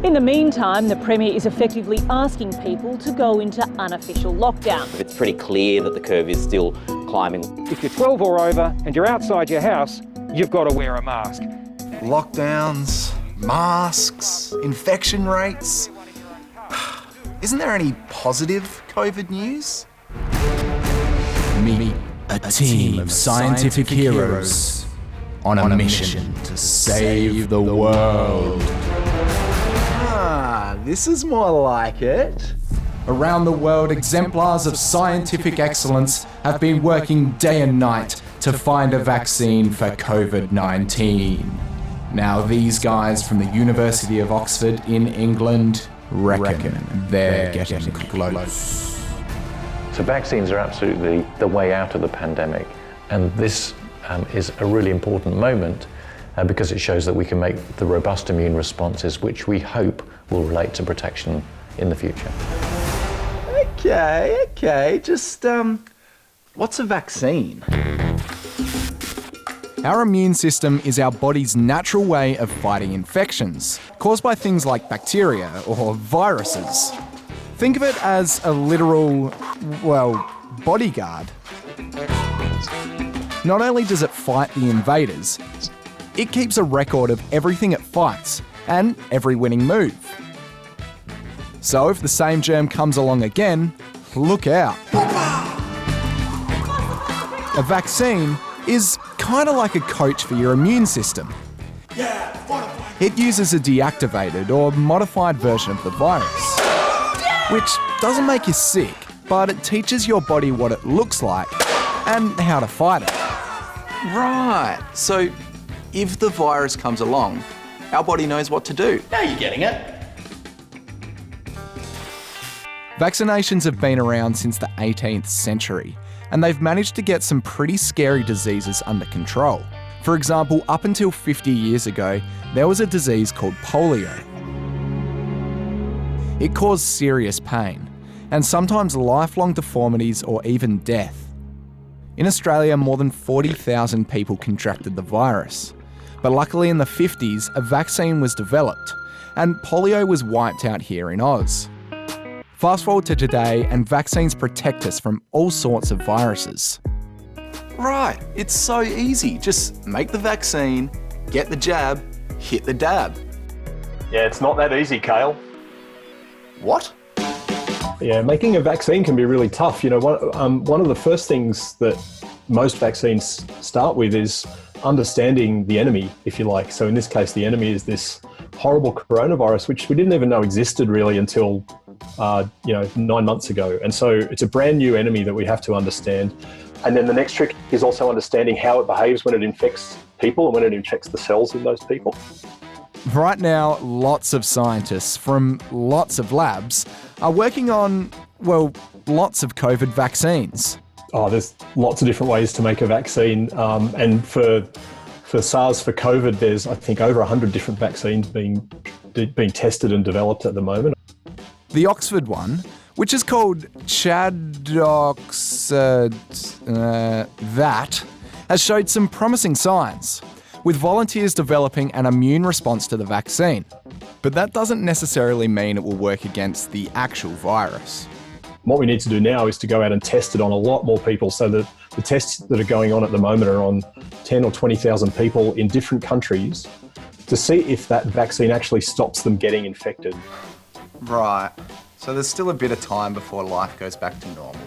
In the meantime, the Premier is effectively asking people to go into unofficial lockdown. It's pretty clear that the curve is still climbing. If you're 12 or over and you're outside your house, you've got to wear a mask. Lockdowns, masks, infection rates. Isn't there any positive COVID news? Meet a team of scientific heroes on a mission to save the world. Ah, this is more like it. Around the world, exemplars of scientific excellence have been working day and night to find a vaccine for COVID-19. Now, these guys from the University of Oxford in England reckon they're getting close. So vaccines are absolutely the way out of the pandemic, and this is a really important moment because it shows that we can make the robust immune responses which we hope will relate to protection in the future. Okay, just what's a vaccine? Our immune system is our body's natural way of fighting infections, caused by things like bacteria or viruses. Think of it as a literal, bodyguard. Not only does it fight the invaders, it keeps a record of everything it fights and every winning move. So if the same germ comes along again, look out. A vaccine is kind of like a coach for your immune system. It uses a deactivated or modified version of the virus, which doesn't make you sick, but it teaches your body what it looks like and how to fight it. Right, so if the virus comes along, our body knows what to do. Now you're getting it. Vaccinations have been around since the 18th century, and they've managed to get some pretty scary diseases under control. For example, up until 50 years ago, there was a disease called polio. It caused serious pain, and sometimes lifelong deformities or even death. In Australia, more than 40,000 people contracted the virus. But luckily in the 50s, a vaccine was developed, and polio was wiped out here in Oz. Fast forward to today, and vaccines protect us from all sorts of viruses. Right, it's so easy. Just make the vaccine, get the jab, hit the dab. Yeah, it's not that easy, Kale. What? Yeah, making a vaccine can be really tough. You know, one of the first things that most vaccines start with is understanding the enemy, if you like. So in this case, the enemy is this horrible coronavirus, which we didn't even know existed really until 9 months ago. And so it's a brand new enemy that we have to understand. And then the next trick is also understanding how it behaves when it infects people and when it infects the cells in those people. Right now, lots of scientists from lots of labs are working on, lots of COVID vaccines. Oh, there's lots of different ways to make a vaccine. And for SARS, for COVID, there's, I think, over 100 different vaccines being tested and developed at the moment. The Oxford one, which is called that, has showed some promising signs, with volunteers developing an immune response to the vaccine. But that doesn't necessarily mean it will work against the actual virus. What we need to do now is to go out and test it on a lot more people, so that the tests that are going on at the moment are on 10 or 20,000 people in different countries to see if that vaccine actually stops them getting infected. Right, so there's still a bit of time before life goes back to normal.